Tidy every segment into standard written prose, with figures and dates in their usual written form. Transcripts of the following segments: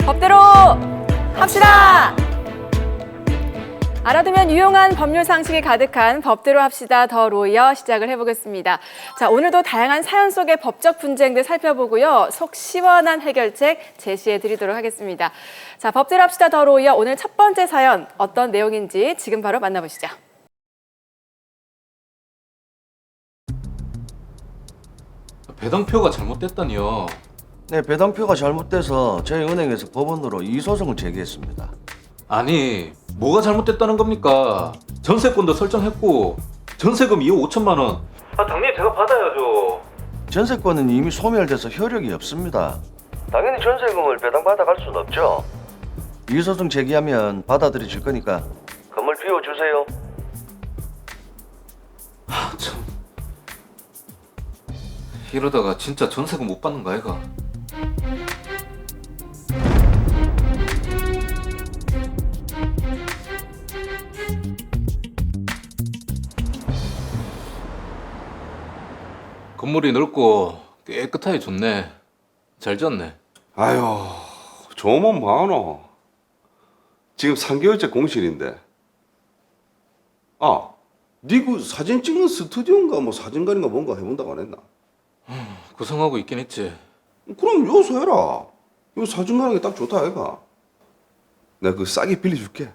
법대로 합시다. 알아두면 유용한 법률 상식이 가득한 법대로 합시다 더 로이어 시작을 해보겠습니다. 자, 오늘도 다양한 사연 속의 법적 분쟁들 살펴보고요. 속 시원한 해결책 제시해 드리도록 하겠습니다. 자, 법대로 합시다 더 로이어 오늘 첫 번째 사연 어떤 내용인지 지금 바로 만나보시죠. 배당표가 잘못됐다니요. 네, 배당표가 잘못돼서 저희 은행에서 법원으로 이의소송을 제기했습니다. 아니, 뭐가 잘못됐다는 겁니까? 전세권도 설정했고 전세금 2억 5천만 원. 당연히 제가 받아야죠. 전세권은 이미 소멸돼서 효력이 없습니다. 당연히 전세금을 배당받아갈 수는 없죠. 이의소송 제기하면 받아들여질 거니까 건물 비워주세요. 참. 이러다가 진짜 전세금 못 받는 거 아이가? 건물이 넓고 깨끗하게 좋네. 잘 지었네. 아유, 좋으면 뭐하노. 지금 3개월째 공실인데. 아, 니 그 사진 찍는 스튜디오인가 뭐 사진관인가 뭔가 해본다고 안 했나? 구성하고 있긴 했지. 그럼 여기서 해라. 이거 사진관하기 딱 좋다 아이가. 내가 그 싸게 빌려줄게.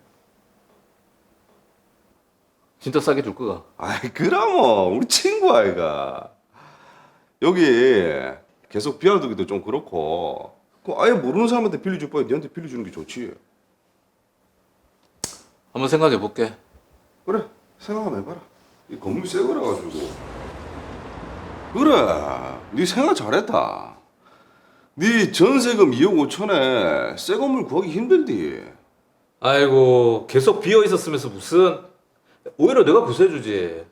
진짜 싸게 줄 거가? 아이 그럼 우리 친구 아이가. 여기 계속 비워두기도 좀 그렇고 그 아예 모르는 사람한테 빌려줄 바에 니한테 빌려주는 게 좋지. 한번 생각해 볼게. 그래, 생각 한번 해봐라. 이 건물 새 거라 가지고. 그래, 네 생각 잘했다. 네 전세금 2억 5천에 새 건물 구하기 힘들디. 아이고, 계속 비어 있었으면서 무슨. 오히려 내가 구세주지.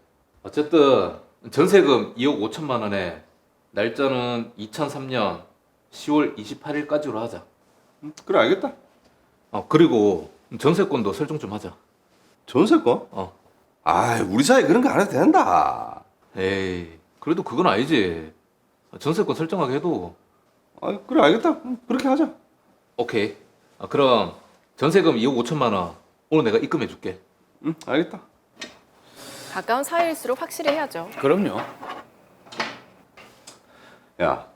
어쨌든 전세금 2억 5천만 원에 날짜는 2003년 10월 28일까지로 하자. 그래, 알겠다. 그리고 전세권도 설정 좀 하자. 전세권? 아이, 우리 사이 그런 거 안 해도 된다. 에이, 그래도 그건 아니지. 전세권 설정하게 해도. 아, 그래, 알겠다. 그렇게 하자. 오케이. 그럼 전세금 2억 5천만 원 오늘 내가 입금해 줄게. 응, 알겠다. 가까운 사이일수록 확실히 해야죠. 그럼요. 야,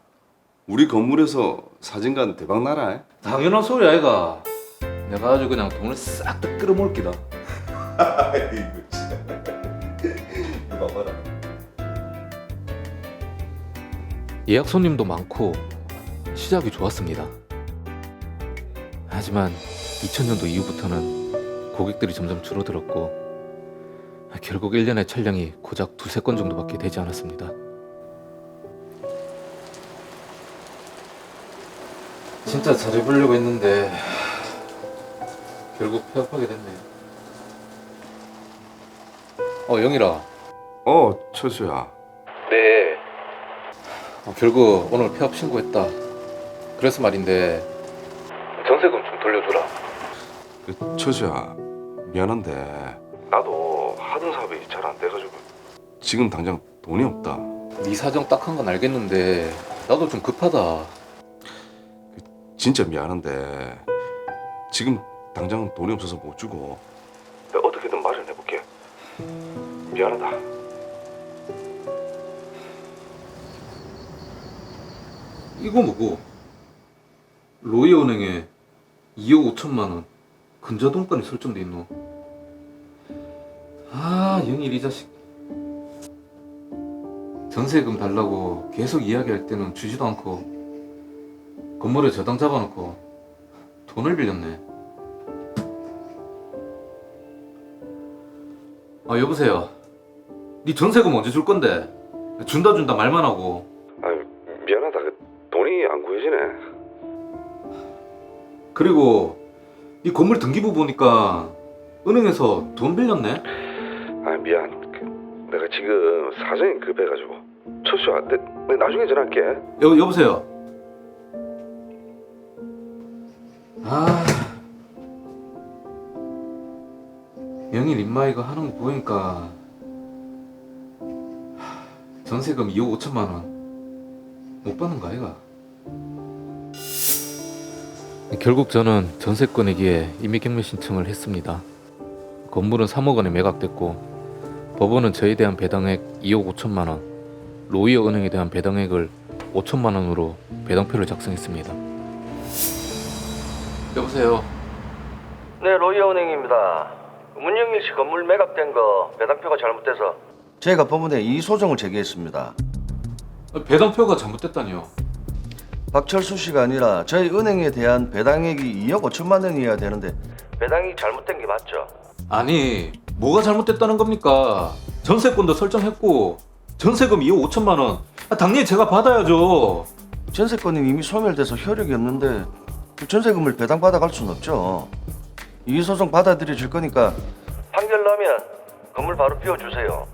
우리 건물에서 사진관 대박 나라. 당연한 소리 아이가. 내가 아주 그냥 돈을 싹 다 끌어모을 기다. 아이고 참. 이거 봐봐라. 예약 손님도 많고 시작이 좋았습니다. 하지만 2000년도 이후부터는 고객들이 점점 줄어들었고 결국 1년에 촬영이 고작 2-3건 정도밖에 되지 않았습니다. 진짜 잘해보려고 했는데 결국 폐업하게 됐네요. 영일아. 철수야. 네. 결국 오늘 폐업 신고했다. 그래서 말인데 전세금 좀 돌려주라. 철수야, 미안한데 나도 하던 사업이 잘 안 돼가지고 지금 당장 돈이 없다. 네 사정 딱한 건 알겠는데 나도 좀 급하다. 진짜 미안한데 지금 당장 돈이 없어서 못 주고 내가 어떻게든 마련해볼게. 미안하다. 이거 뭐고? 로이어은행에 2억 5천만 원 근저당권이 설정돼 있노. 영일 이 자식. 전세금 달라고 계속 이야기할 때는 주지도 않고 건물에 저당 잡아놓고 돈을 빌렸네. 여보세요. 네 전세금 언제 줄 건데? 준다 말만 하고. 미안하다. 돈이 안 구해지네. 그리고 이 건물 등기부 보니까 은행에서 돈 빌렸네? 미안. 내가 지금 사정이 급해가지고. 철수야, 내 나중에 전화할게. 여보세요. 영일 임마 이거 하는 거 보니까 전세금 2억 5천만 원 못 받는 거 아이가? 결국 저는 전세권 내기에 임의경매 신청을 했습니다. 건물은 3억 원에 매각됐고 법원은 저에 대한 배당액 2억 5천만 원, 로이어 은행에 대한 배당액을 5천만 원으로 배당표를 작성했습니다. 여보세요. 네, 로이어 은행입니다. 문영일 씨 건물 매각된 거 배당표가 잘못돼서 제가 법원에 이의소송을 제기했습니다. 배당표가 잘못됐다니요? 박철수 씨가 아니라 저희 은행에 대한 배당액이 2억 5천만 원이어야 되는데 배당이 잘못된 게 맞죠? 아니, 뭐가 잘못됐다는 겁니까? 전세권도 설정했고 전세금 2억 5천만 원 당연히 제가 받아야죠. 전세권은 이미 소멸돼서 효력이 없는데 그 전세금을 배당받아 갈 수는 없죠. 이의소송 받아들여질 거니까 판결 나면 건물 바로 비워주세요.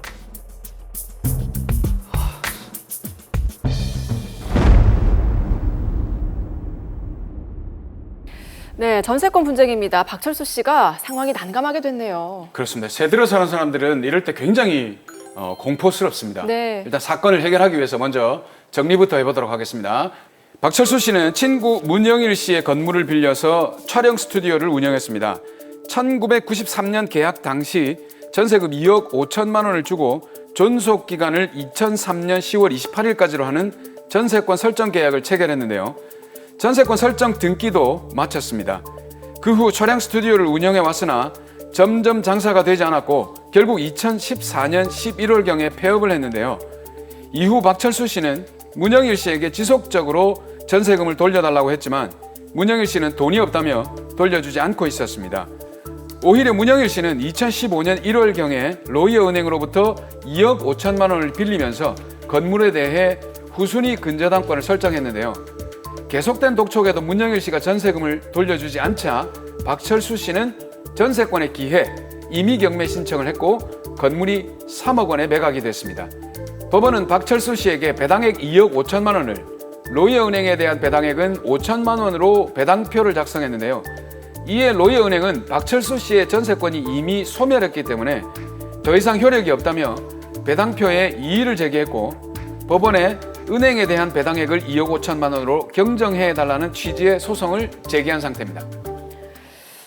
네, 전세권 분쟁입니다. 박철수 씨가 상황이 난감하게 됐네요. 그렇습니다. 새 들어 사는 사람들은 이럴 때 굉장히 공포스럽습니다. 네. 일단 사건을 해결하기 위해서 먼저 정리부터 해보도록 하겠습니다. 박철수 씨는 친구 문영일 씨의 건물을 빌려서 촬영 스튜디오를 운영했습니다. 1993년 계약 당시 전세금 2억 5천만 원을 주고 존속 기간을 2003년 10월 28일까지로 하는 전세권 설정 계약을 체결했는데요. 전세권 설정 등기도 마쳤습니다. 그 후 촬영 스튜디오를 운영해 왔으나 점점 장사가 되지 않았고 결국 2014년 11월경에 폐업을 했는데요. 이후 박철수 씨는 문영일 씨에게 지속적으로 전세금을 돌려달라고 했지만 문영일 씨는 돈이 없다며 돌려주지 않고 있었습니다. 오히려 문영일 씨는 2015년 1월경에 로이어 은행으로부터 2억 5천만 원을 빌리면서 건물에 대해 후순위 근저당권을 설정했는데요. 계속된 독촉에도 문영일 씨가 전세금을 돌려주지 않자 박철수 씨는 전세권의 기해 임의경매 신청을 했고 건물이 3억 원에 매각이 됐습니다. 법원은 박철수 씨에게 배당액 2억 5천만 원을, 로이어 은행에 대한 배당액은 5천만 원으로 배당표를 작성했는데요. 이에 로이어 은행은 박철수 씨의 전세권이 이미 소멸했기 때문에 더 이상 효력이 없다며 배당표에 이의를 제기했고 법원에 은행에 대한 배당액을 2억 5천만 원으로 경정해달라는 취지의 소송을 제기한 상태입니다.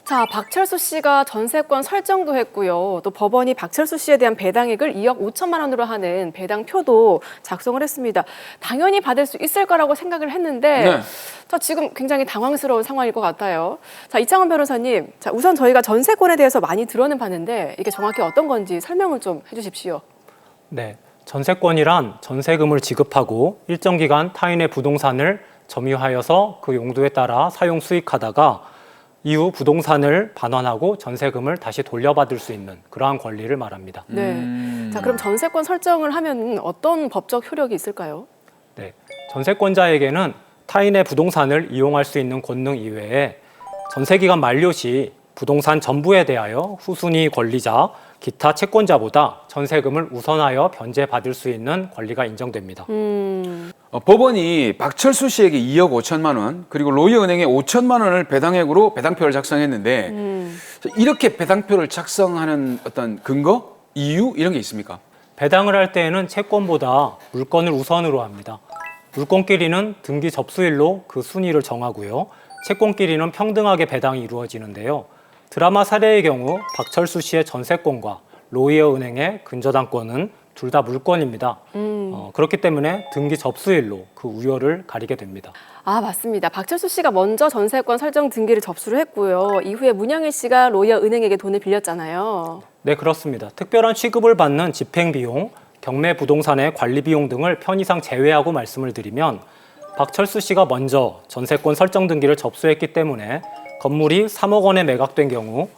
자, 박철수 씨가 전세권 설정도 했고요. 또 법원이 박철수 씨에 대한 배당액을 2억 5천만 원으로 하는 배당표도 작성을 했습니다. 당연히 받을 수 있을 거라고 생각을 했는데 네. 자, 지금 굉장히 당황스러운 상황일 것 같아요. 자, 이창원 변호사님, 자, 우선 저희가 전세권에 대해서 많이 들어는 봤는데 이게 정확히 어떤 건지 설명을 좀 해주십시오. 네, 전세권이란 전세금을 지급하고 일정 기간 타인의 부동산을 점유하여서 그 용도에 따라 사용 수익하다가 이후 부동산을 반환하고 전세금을 다시 돌려받을 수 있는 그러한 권리를 말합니다. 네. 자, 그럼 전세권 설정을 하면 어떤 법적 효력이 있을까요? 네, 전세권자에게는 타인의 부동산을 이용할 수 있는 권능 이외에 전세기간 만료 시 부동산 전부에 대하여 후순위 권리자, 기타 채권자보다 전세금을 우선하여 변제받을 수 있는 권리가 인정됩니다. 법원이 박철수 씨에게 2억 5천만 원 그리고 로이어 은행에 5천만 원을 배당액으로 배당표를 작성했는데 이렇게 배당표를 작성하는 어떤 근거, 이유 이런 게 있습니까? 배당을 할 때에는 채권보다 물건을 우선으로 합니다. 물건끼리는 등기 접수일로 그 순위를 정하고요. 채권끼리는 평등하게 배당이 이루어지는데요. 드라마 사례의 경우 박철수 씨의 전세권과 로이어 은행의 근저당권은 둘 다 물건입니다. 그렇기 때문에 등기 접수일로 그 우열을 가리게 됩니다. 아, 맞습니다. 박철수 씨가 먼저 전세권 설정 등기를 접수를 했고요. 이후에 문영일 씨가 로이어 은행에게 돈을 빌렸잖아요. 네, 그렇습니다. 특별한 취급을 받는 집행비용, 경매 부동산의 관리비용 등을 편의상 제외하고 말씀을 드리면 박철수 씨가 먼저 전세권 설정 등기를 접수했기 때문에 건물이 3억 원에 매각된 경우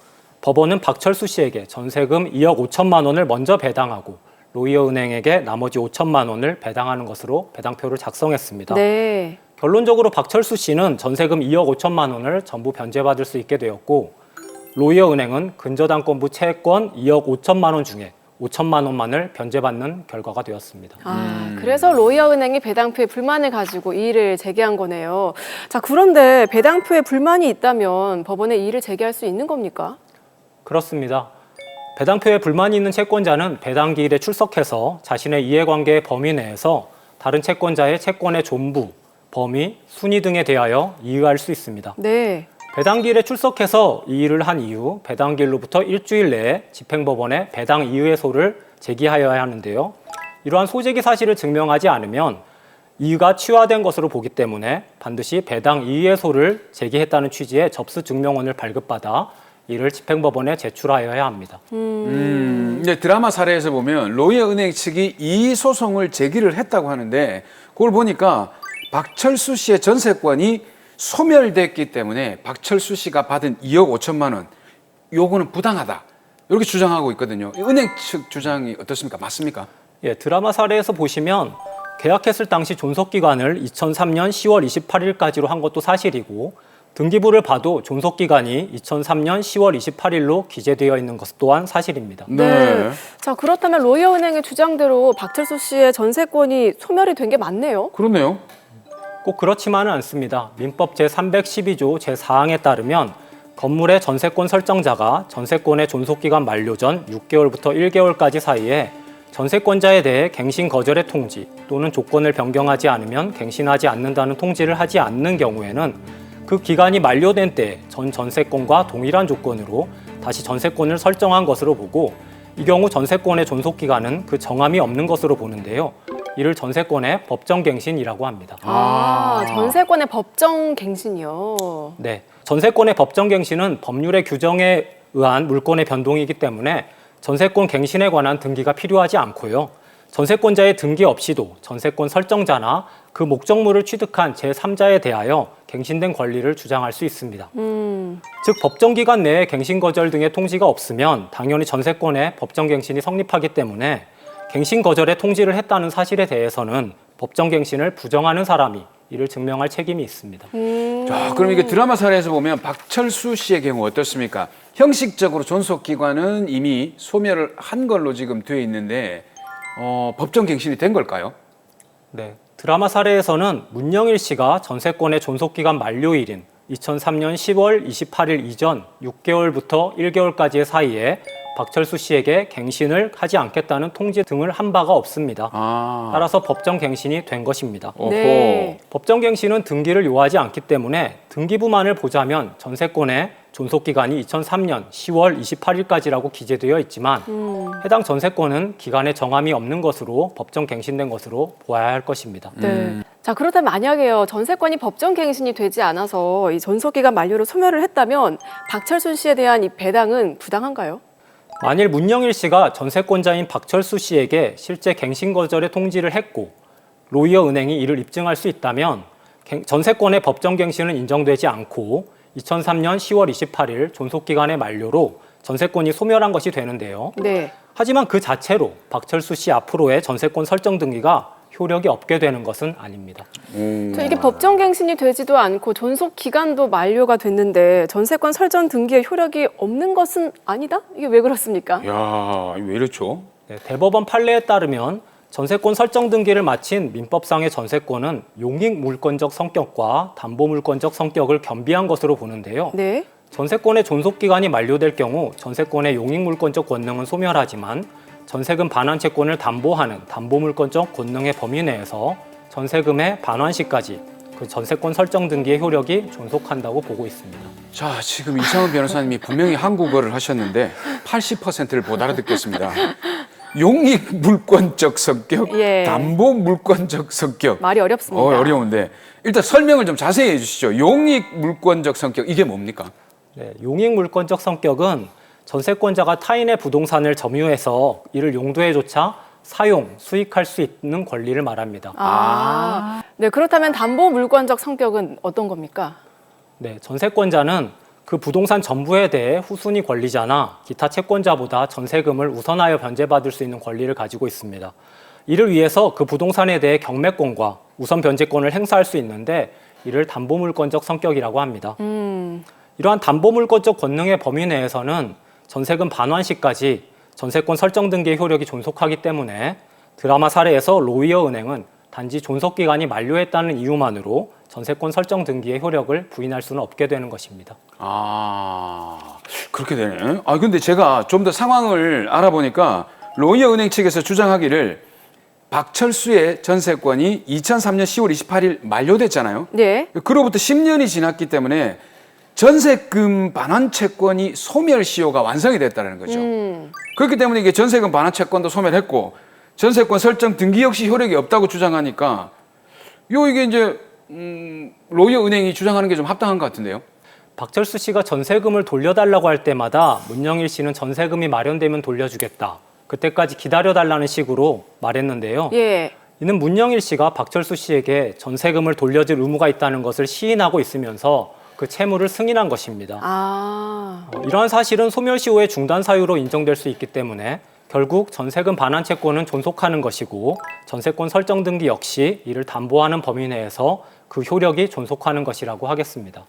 법원은 박철수 씨에게 전세금 2억 5천만 원을 먼저 배당하고 로이어 은행에게 나머지 5천만 원을 배당하는 것으로 배당표를 작성했습니다. 네. 결론적으로 박철수 씨는 전세금 2억 5천만 원을 전부 변제받을 수 있게 되었고 로이어 은행은 근저당권부 채권 2억 5천만 원 중에 5천만 원만을 변제받는 결과가 되었습니다. 아, 그래서 로이어 은행이 배당표에 불만을 가지고 이의를 제기한 거네요. 자, 그런데 배당표에 불만이 있다면 법원에 이의를 제기할 수 있는 겁니까? 그렇습니다. 배당표에 불만이 있는 채권자는 배당기일에 출석해서 자신의 이해관계의 범위 내에서 다른 채권자의 채권의 존부, 범위, 순위 등에 대하여 이의할 수 있습니다. 네. 배당기일에 출석해서 이의를 한 이후 배당기일로부터 일주일 내에 집행법원에 배당 이의소를 제기하여야 하는데요. 이러한 소재기 사실을 증명하지 않으면 이의가 취하된 것으로 보기 때문에 반드시 배당 이의소를 제기했다는 취지의 접수 증명원을 발급받아 이를 집행법원에 제출하여야 합니다. 이제 드라마 사례에서 보면 로이어 은행 측이 이의 소송을 제기를 했다고 하는데 그걸 보니까 박철수 씨의 전세권이 소멸됐기 때문에 박철수 씨가 받은 2억 5천만 원 요거는 부당하다 이렇게 주장하고 있거든요. 은행 측 주장이 어떻습니까? 맞습니까? 예, 드라마 사례에서 보시면 계약했을 당시 존속기간을 2003년 10월 28일까지로 한 것도 사실이고 등기부를 봐도 존속기간이 2003년 10월 28일로 기재되어 있는 것 또한 사실입니다. 네. 자, 그렇다면 로이어 은행의 주장대로 박철수 씨의 전세권이 소멸이 된 게 맞네요. 그렇네요. 꼭 그렇지만은 않습니다. 민법 제312조 제4항에 따르면 건물의 전세권 설정자가 전세권의 존속기간 만료 전 6개월부터 1개월까지 사이에 전세권자에 대해 갱신 거절의 통지 또는 조건을 변경하지 않으면 갱신하지 않는다는 통지를 하지 않는 경우에는 그 기간이 만료된 때 전 전세권과 동일한 조건으로 다시 전세권을 설정한 것으로 보고 이 경우 전세권의 존속기간은 그 정함이 없는 것으로 보는데요. 이를 전세권의 법정갱신이라고 합니다. 전세권의 법정갱신이요. 네, 전세권의 법정갱신은 법률의 규정에 의한 물권의 변동이기 때문에 전세권 갱신에 관한 등기가 필요하지 않고요. 전세권자의 등기 없이도 전세권 설정자나 그 목적물을 취득한 제3자에 대하여 갱신된 권리를 주장할 수 있습니다. 즉 법정기간 내에 갱신 거절 등의 통지가 없으면 당연히 전세권의 법정갱신이 성립하기 때문에 갱신 거절의 통지를 했다는 사실에 대해서는 법정갱신을 부정하는 사람이 이를 증명할 책임이 있습니다. 자, 그럼 이게 드라마 사례에서 보면 박철수 씨의 경우 어떻습니까? 형식적으로 존속기관은 이미 소멸을 한 걸로 지금 되어 있는데 법정갱신이 된 걸까요? 네, 드라마 사례에서는 문영일 씨가 전세권의 존속기간 만료일인 2003년 10월 28일 이전 6개월부터 1개월까지의 사이에 박철수 씨에게 갱신을 하지 않겠다는 통지 등을 한 바가 없습니다. 따라서 법정갱신이 된 것입니다. 네. 법정갱신은 등기를 요하지 않기 때문에 등기부만을 보자면 전세권의 존속기간이 2003년 10월 28일까지라고 기재되어 있지만 해당 전세권은 기간에 정함이 없는 것으로 법정갱신된 것으로 보아야 할 것입니다. 네. 자, 그렇다면 만약에요, 전세권이 법정갱신이 되지 않아서 이 존속기간 만료로 소멸을 했다면 박철수 씨에 대한 이 배당은 부당한가요? 만일 문영일 씨가 전세권자인 박철수 씨에게 실제 갱신 거절의 통지를 했고 로이어 은행이 이를 입증할 수 있다면 전세권의 법정갱신은 인정되지 않고 2003년 10월 28일 존속기간의 만료로 전세권이 소멸한 것이 되는데요. 네. 하지만 그 자체로 박철수 씨 앞으로의 전세권 설정 등기가 효력이 없게 되는 것은 아닙니다. 저 이게 법정갱신이 되지도 않고 존속기간도 만료가 됐는데 전세권 설정 등기의 효력이 없는 것은 아니다? 이게 왜 그렇습니까? 야, 왜 이렇죠? 네, 대법원 판례에 따르면 전세권 설정 등기를 마친 민법상의 전세권은 용익 물권적 성격과 담보 물권적 성격을 겸비한 것으로 보는데요. 네. 전세권의 존속기간이 만료될 경우 전세권의 용익 물권적 권능은 소멸하지만 전세금 반환 채권을 담보하는 담보 물권적 권능의 범위 내에서 전세금의 반환 시까지 그 전세권 설정 등기의 효력이 존속한다고 보고 있습니다. 자, 지금 이상은 변호사님이 분명히 한국어를 하셨는데 80%를 못 알아듣겠습니다. 용익 물권적 성격, 예. 담보 물권적 성격. 말이 어렵습니다. 어려운데 일단 설명을 좀 자세히 해주시죠. 용익 물권적 성격 이게 뭡니까? 네, 용익 물권적 성격은 전세권자가 타인의 부동산을 점유해서 이를 용도에조차 사용, 수익할 수 있는 권리를 말합니다. 네, 그렇다면 담보 물권적 성격은 어떤 겁니까? 네, 전세권자는 그 부동산 전부에 대해 후순위 권리자나 기타 채권자보다 전세금을 우선하여 변제받을 수 있는 권리를 가지고 있습니다. 이를 위해서 그 부동산에 대해 경매권과 우선 변제권을 행사할 수 있는데 이를 담보물권적 성격이라고 합니다. 이러한 담보물권적 권능의 범위 내에서는 전세금 반환 시까지 전세권 설정 등기의 효력이 존속하기 때문에 드라마 사례에서 로이어 은행은 단지 존속기간이 만료했다는 이유만으로 전세권 설정 등기의 효력을 부인할 수는 없게 되는 것입니다. 그렇게 되네. 근데 제가 좀 더 상황을 알아보니까 로이어 은행 측에서 주장하기를 박철수의 전세권이 2003년 10월 28일 만료됐잖아요. 네. 그로부터 10년이 지났기 때문에 전세금 반환 채권이 소멸시효가 완성이 됐다는 거죠. 그렇기 때문에 이게 전세금 반환 채권도 소멸했고 전세권 설정 등기 역시 효력이 없다고 주장하니까 이게 이제 로이어 은행이 주장하는 게 좀 합당한 것 같은데요. 박철수 씨가 전세금을 돌려달라고 할 때마다 문영일 씨는 전세금이 마련되면 돌려주겠다. 그때까지 기다려달라는 식으로 말했는데요. 예. 이는 문영일 씨가 박철수 씨에게 전세금을 돌려줄 의무가 있다는 것을 시인하고 있으면서 그 채무를 승인한 것입니다. 아. 이러한 사실은 소멸시효의 중단 사유로 인정될 수 있기 때문에 결국 전세금 반환 채권은 존속하는 것이고 전세권 설정 등기 역시 이를 담보하는 범위 내에서 그 효력이 존속하는 것이라고 하겠습니다.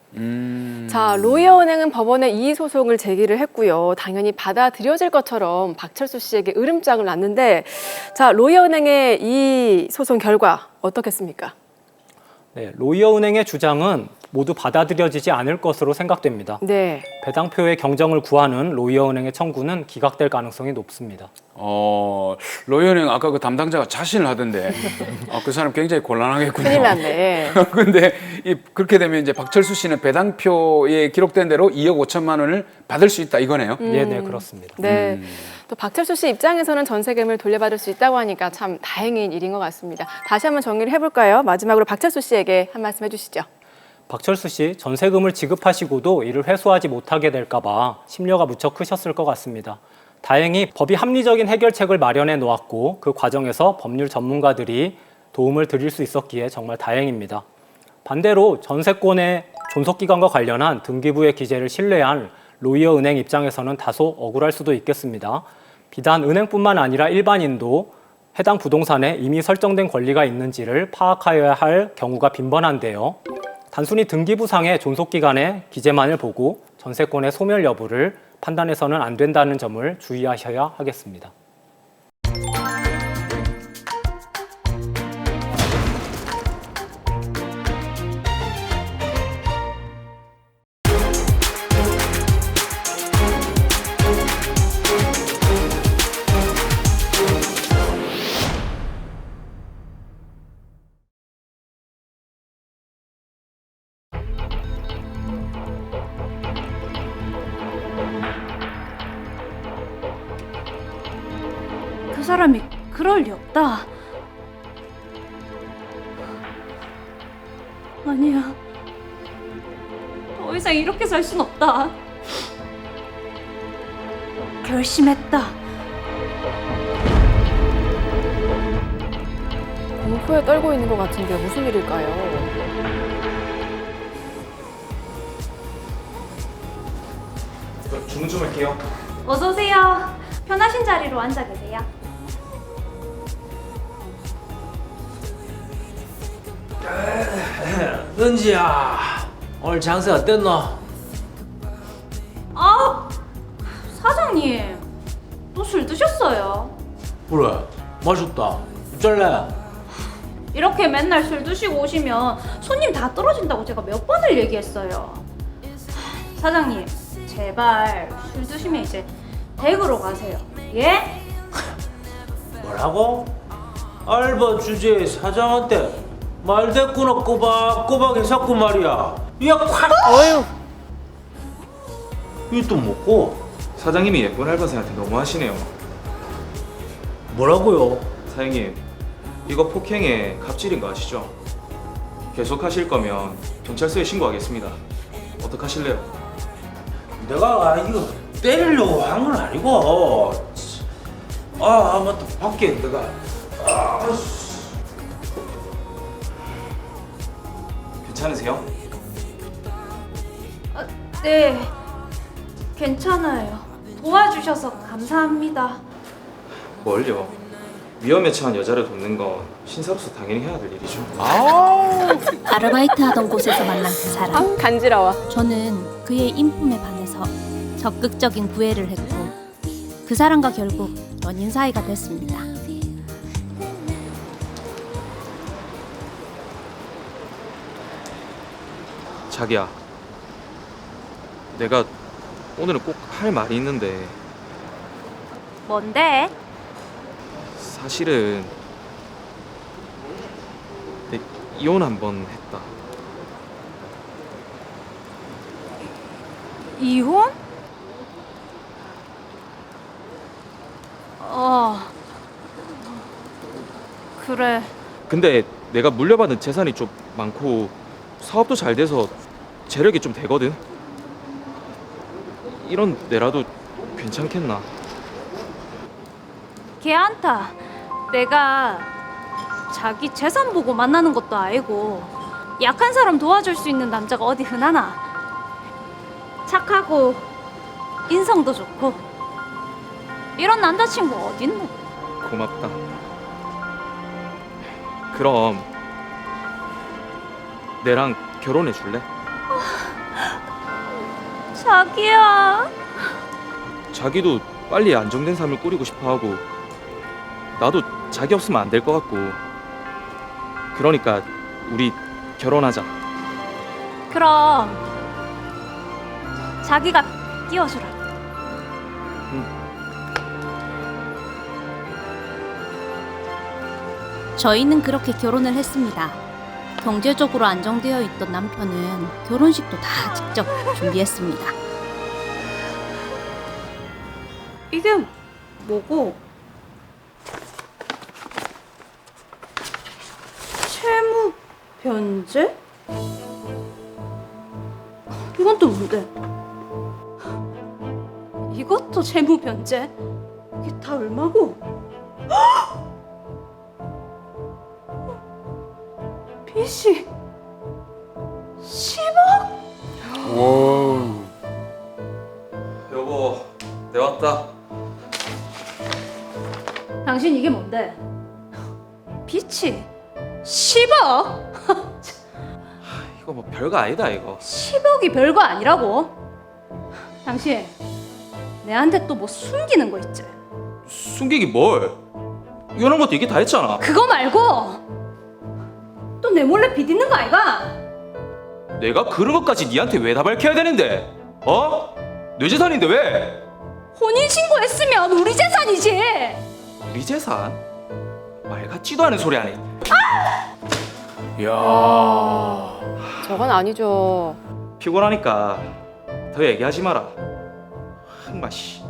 자, 로이어 은행은 법원에 이의 소송을 제기를 했고요. 당연히 받아들여질 것처럼 박철수 씨에게 으름장을 놨는데, 자, 로이어 은행의 이 소송 결과 어떻겠습니까? 네, 로이어 은행의 주장은 모두 받아들여지지 않을 것으로 생각됩니다. 네. 배당표의 경정을 구하는 로이어 은행의 청구는 기각될 가능성이 높습니다. 로이어 은행 아까 그 담당자가 자신을 하던데 그 사람 굉장히 곤란하겠군요. 큰일 났네. 근데 그렇게 되면 이제 박철수 씨는 배당표에 기록된 대로 2억 5천만 원을 받을 수 있다 이거네요. 네, 그렇습니다. 네. 또 박철수 씨 입장에서는 전세금을 돌려받을 수 있다고 하니까 참 다행인 일인 것 같습니다. 다시 한번 정리를 해볼까요? 마지막으로 박철수 씨에게 한 말씀 해주시죠. 박철수 씨 전세금을 지급하시고도 이를 회수하지 못하게 될까 봐 심려가 무척 크셨을 것 같습니다. 다행히 법이 합리적인 해결책을 마련해 놓았고 그 과정에서 법률 전문가들이 도움을 드릴 수 있었기에 정말 다행입니다. 반대로 전세권의 존속기간과 관련한 등기부의 기재를 신뢰한 로이어 은행 입장에서는 다소 억울할 수도 있겠습니다. 비단 은행뿐만 아니라 일반인도 해당 부동산에 이미 설정된 권리가 있는지를 파악하여야 할 경우가 빈번한데요. 단순히 등기부상의 존속기간의 기재만을 보고 전세권의 소멸 여부를 판단해서는 안 된다는 점을 주의하셔야 하겠습니다. 그 사람이 그럴 리 없다. 아니야. 더 이상 이렇게 살 순 없다. 결심했다. 공포에 떨고 있는 것 같은데 무슨 일일까요? 주문 좀 할게요. 어서 오세요. 편하신 자리로 앉아 계세요. 은지야, 오늘 장사 어땠노? 아, 사장님, 또 술 드셨어요? 그래, 맛있다. 어쩔래? 이렇게 맨날 술 드시고 오시면 손님 다 떨어진다고 제가 몇 번을 얘기했어요. 사장님, 제발 술 드시면 이제 댁으로 가세요. 예? 뭐라고? 알바 주제에 사장한테 말대꾸나 꼬박꼬박 했었고 말이야. 야, 콱! 어휴! 이또 먹고? 사장님이 예쁜 알바생한테 너무 하시네요. 뭐라고요? 사장님, 이거 폭행에 갑질인 거 아시죠? 계속 하실 거면 경찰서에 신고하겠습니다. 어떡하실래요? 내가 이거 때리려고 한 건 아니고. 맞다. 밖에 내가. 괜찮으세요? 네, 괜찮아요. 도와주셔서 감사합니다. 뭘요? 위험에 처한 여자를 돕는 건 신사로서 당연히 해야 될 일이죠. 아르바이트 하던 곳에서 만난 그 사람. 아, 간지러워. 저는 그의 인품에 반해서 적극적인 구애를 했고 그 사람과 결국 연인 사이가 됐습니다. 자기야, 내가 오늘은 꼭 할 말이 있는데, 뭔데? 사실은 이혼 한 번 했다. 이혼? 그래. 근데 내가 물려받은 재산이 좀 많고 사업도 잘 돼서 재력이 좀 되거든. 이런 내라도 괜찮겠나? 걔한테 내가 자기 재산 보고 만나는 것도 아니고 약한 사람 도와줄 수 있는 남자가 어디 흔하나. 착하고 인성도 좋고 이런 남자친구 어딨노? 고맙다. 그럼 내랑 결혼해 줄래? 자기야. 자기도 빨리 안정된 삶을 꾸리고 싶어 하고 나도 자기 없으면 안 될 것 같고 그러니까 우리 결혼하자. 그럼 자기가 끼워주라. 저희는 그렇게 결혼을 했습니다. 경제적으로 안정되어 있던 남편은 결혼식도 다 직접 준비했습니다. 이게 뭐고? 채무 변제? 이건 또 뭔데? 이것도 채무 변제? 이게 다 얼마고? 빚이 10억? 와. 여보, 내 왔다. 당신 이게 뭔데? 빚이 10억? 이거 뭐 별거 아니다 이거. 10억이 별거 아니라고? 당신 내한테 또 뭐 숨기는 거 있지? 숨기기 뭘? 이런 것도 얘기 다 했잖아. 그거 말고 또 내 몰래 빚 있는 거 아이가? 내가 그런 것까지 니한테 왜 다 밝혀야 되는데? 어? 내 재산인데 왜? 혼인신고했으면 우리 재산이지. 우리 재산? 말 같지도 않은 소리 하네. 야. 저건 아니죠. 피곤하니까 더 얘기하지 마라. 흥마씨.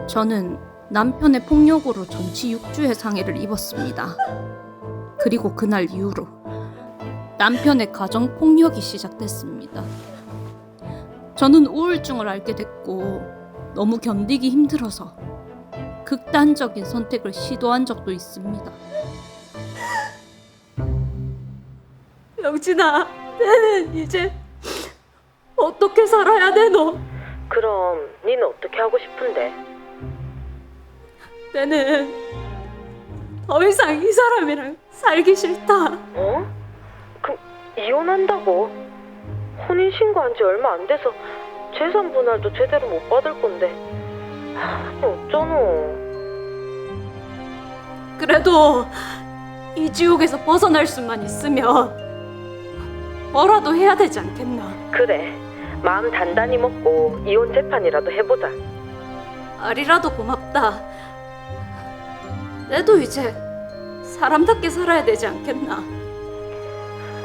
저는 남편의 폭력으로 전치 6주의 상해를 입었습니다. 그리고 그날 이후로 남편의 가정 폭력이 시작됐습니다. 저는 우울증을 앓게 됐고 너무 견디기 힘들어서 극단적인 선택을 시도한 적도 있습니다. 영진아, 나는 이제 어떻게 살아야 되노? 그럼 니는 어떻게 하고 싶은데? 나는 더 이상 이 사람이랑 살기 싫다. 어? 그럼 이혼한다고? 혼인신고한 지 얼마 안 돼서 재산 분할도 제대로 못 받을 건데 어쩌노? 그래도 이 지옥에서 벗어날 수만 있으면 뭐라도 해야 되지 않겠나? 그래, 마음 단단히 먹고 이혼 재판이라도 해보자. 아리라도 고맙다. 나도 이제 사람답게 살아야 되지 않겠나?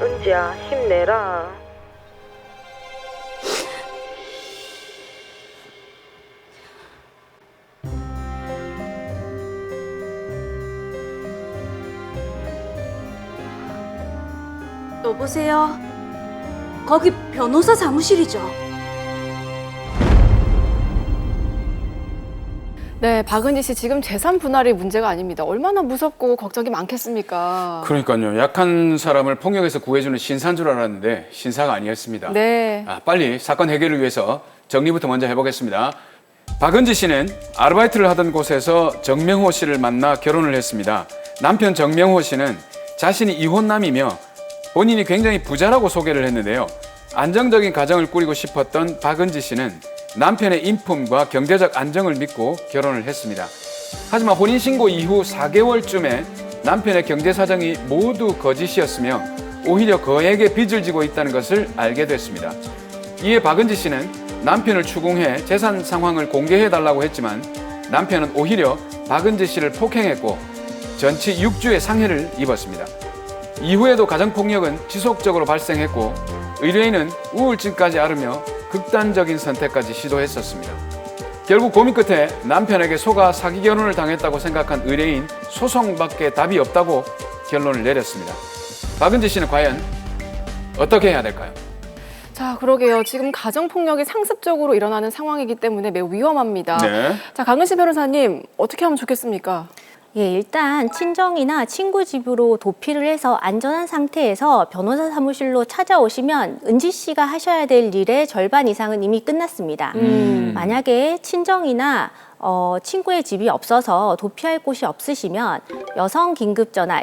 은지야, 힘내라. 여보세요? 거기 변호사 사무실이죠? 네, 박은지 씨 지금 재산 분할이 문제가 아닙니다. 얼마나 무섭고 걱정이 많겠습니까? 그러니까요. 약한 사람을 폭력에서 구해주는 신사인 줄 알았는데 신사가 아니었습니다. 네. 빨리 사건 해결을 위해서 정리부터 먼저 해보겠습니다. 박은지 씨는 아르바이트를 하던 곳에서 정명호 씨를 만나 결혼을 했습니다. 남편 정명호 씨는 자신이 이혼남이며 본인이 굉장히 부자라고 소개를 했는데요. 안정적인 가정을 꾸리고 싶었던 박은지 씨는 남편의 인품과 경제적 안정을 믿고 결혼을 했습니다. 하지만 혼인신고 이후 4개월쯤에 남편의 경제 사정이 모두 거짓이었으며 오히려 그에게 빚을 지고 있다는 것을 알게 됐습니다. 이에 박은지 씨는 남편을 추궁해 재산 상황을 공개해달라고 했지만 남편은 오히려 박은지 씨를 폭행했고 전치 6주의 상해를 입었습니다. 이후에도 가정폭력은 지속적으로 발생했고 의뢰인은 우울증까지 앓으며 극단적인 선택까지 시도했었습니다. 결국 고민 끝에 남편에게 속아 사기 결혼을 당했다고 생각한 의뢰인 소송밖에 답이 없다고 결론을 내렸습니다. 박은지 씨는 과연 어떻게 해야 될까요? 자, 그러게요. 지금 가정폭력이 상습적으로 일어나는 상황이기 때문에 매우 위험합니다. 네. 자, 강은시 변호사님, 어떻게 하면 좋겠습니까? 예, 일단 친정이나 친구 집으로 도피를 해서 안전한 상태에서 변호사 사무실로 찾아오시면 은지 씨가 하셔야 될 일의 절반 이상은 이미 끝났습니다. 만약에 친정이나 친구의 집이 없어서 도피할 곳이 없으시면 여성 긴급 전화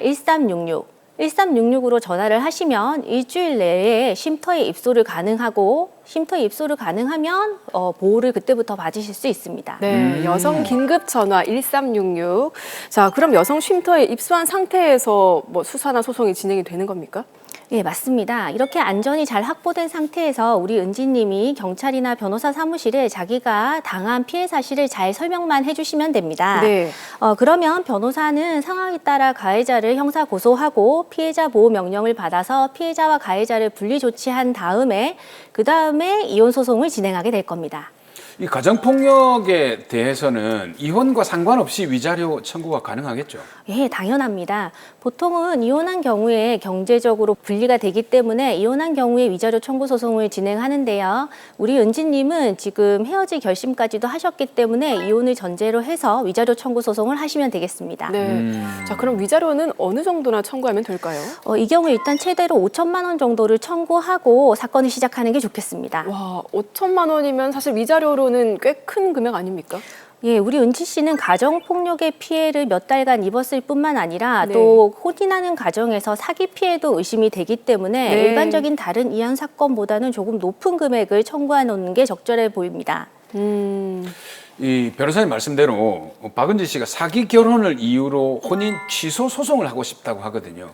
1366으로 전화를 하시면 일주일 내에 쉼터에 입소를 가능하고 쉼터에 입소를 가능하면 보호를 그때부터 받으실 수 있습니다. 네, 여성 긴급 전화 1366. 자, 그럼 여성 쉼터에 입소한 상태에서 뭐 수사나 소송이 진행이 되는 겁니까? 예, 맞습니다. 이렇게 안전이 잘 확보된 상태에서 우리 은지님이 경찰이나 변호사 사무실에 자기가 당한 피해 사실을 잘 설명만 해주시면 됩니다. 네. 그러면 변호사는 상황에 따라 가해자를 형사 고소하고 피해자 보호 명령을 받아서 피해자와 가해자를 분리 조치한 다음에 그 다음에 이혼 소송을 진행하게 될 겁니다. 이 가정폭력에 대해서는 이혼과 상관없이 위자료 청구가 가능하겠죠? 예, 당연합니다. 보통은 이혼한 경우에 경제적으로 분리가 되기 때문에 이혼한 경우에 위자료 청구 소송을 진행하는데요. 우리 은지님은 지금 헤어질 결심까지도 하셨기 때문에 이혼을 전제로 해서 위자료 청구 소송을 하시면 되겠습니다. 네. 자, 그럼 위자료는 어느 정도나 청구하면 될까요? 이 경우 일단 최대로 5천만 원 정도를 청구하고 사건을 시작하는 게 좋겠습니다. 와, 5천만 원이면 사실 위자료로는 꽤 큰 금액 아닙니까? 예, 우리 은지 씨는 가정폭력의 피해를 몇 달간 입었을 뿐만 아니라 네. 또 혼인하는 가정에서 사기 피해도 의심이 되기 때문에 네. 일반적인 다른 이혼 사건보다는 조금 높은 금액을 청구하는 게 적절해 보입니다. 이 변호사님 말씀대로 박은지 씨가 사기 결혼을 이유로 혼인 취소 소송을 하고 싶다고 하거든요.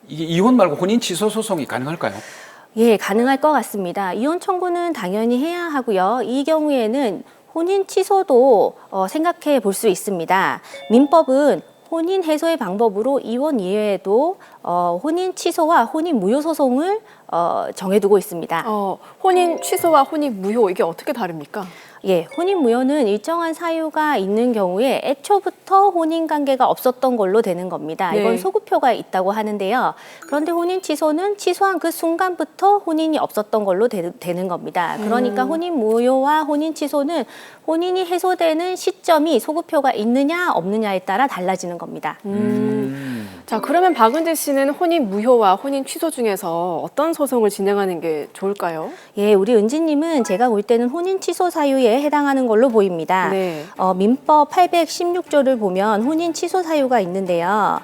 이게 이혼 말고 혼인 취소 소송이 가능할까요? 예, 가능할 것 같습니다. 이혼 청구는 당연히 해야 하고요. 이 경우에는 혼인 취소도 생각해 볼 수 있습니다. 민법은 혼인 해소의 방법으로 이혼 이외에도 혼인 취소와 혼인 무효 소송을 정해두고 있습니다. 혼인 취소와 혼인 무효 이게 어떻게 다릅니까? 예, 혼인 무효는 일정한 사유가 있는 경우에 애초부터 혼인 관계가 없었던 걸로 되는 겁니다. 네. 이건 소급표가 있다고 하는데요. 그런데 혼인 취소는 취소한 그 순간부터 혼인이 없었던 걸로 되는 겁니다. 그러니까 혼인 무효와 혼인 취소는 혼인이 해소되는 시점이 소급표가 있느냐 없느냐에 따라 달라지는 겁니다. 자, 그러면 박은지 씨는 혼인 무효와 혼인 취소 중에서 어떤 소송을 진행하는 게 좋을까요? 예, 우리 은지님은 제가 볼 때는 혼인 취소 사유에 해당하는 걸로 보입니다. 네. 민법 816조를 보면 혼인 취소 사유가 있는데요.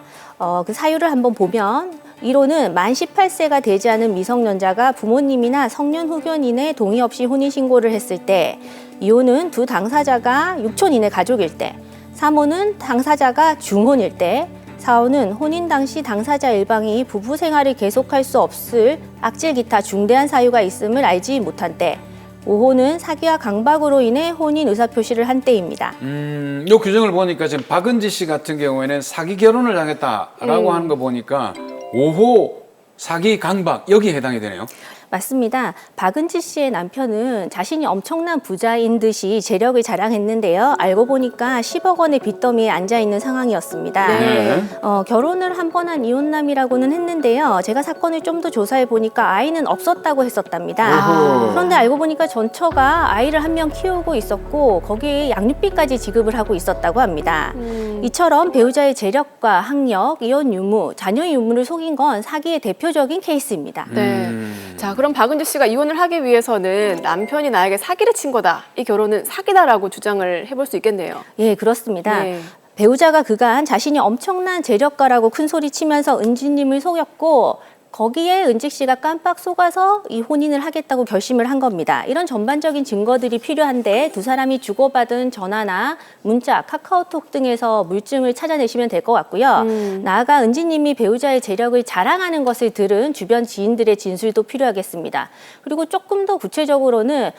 그 사유를 한번 보면 1호는 만 18세가 되지 않은 미성년자가 부모님이나 성년 후견인의 동의 없이 혼인신고를 했을 때, 2호는 두 당사자가 6촌 이내 가족일 때, 3호는 당사자가 중혼일 때, 4호는 혼인 당시 당사자 일방이 부부 생활을 계속할 수 없을 악질 기타 중대한 사유가 있음을 알지 못한 때, 5호는 사기와 강박으로 인해 혼인 의사표시를 한 때입니다. 이 규정을 보니까 지금 박은지 씨 같은 경우에는 사기 결혼을 당했다라고 하는 거 보니까 5호 사기 강박 여기에 해당이 되네요. 맞습니다. 박은지 씨의 남편은 자신이 엄청난 부자인 듯이 재력을 자랑했는데요. 알고 보니까 10억 원의 빚더미에 앉아있는 상황이었습니다. 네. 결혼을 한 번 한 이혼남이라고는 했는데요. 제가 사건을 좀 더 조사해 보니까 아이는 없었다고 했었답니다. 그런데 알고 보니까 전처가 아이를 한 명 키우고 있었고 거기에 양육비까지 지급을 하고 있었다고 합니다. 이처럼 배우자의 재력과 학력, 이혼 유무, 자녀 유무를 속인 건 사기의 대표적인 케이스입니다. 네. 자, 그럼 박은지 씨가 이혼을 하기 위해서는 남편이 나에게 사기를 친 거다. 이 결혼은 사기다라고 주장을 해볼 수 있겠네요. 예, 그렇습니다. 네. 배우자가 그간 자신이 엄청난 재력가라고 큰 소리 치면서 은지님을 속였고 거기에 은직 씨가 깜빡 속아서 이 혼인을 하겠다고 결심을 한 겁니다. 이런 전반적인 증거들이 필요한데 두 사람이 주고받은 전화나 문자, 카카오톡 등에서 물증을 찾아내시면 될 것 같고요. 나아가 은지님이 배우자의 재력을 자랑하는 것을 들은 주변 지인들의 진술도 필요하겠습니다. 그리고 조금 더 구체적으로는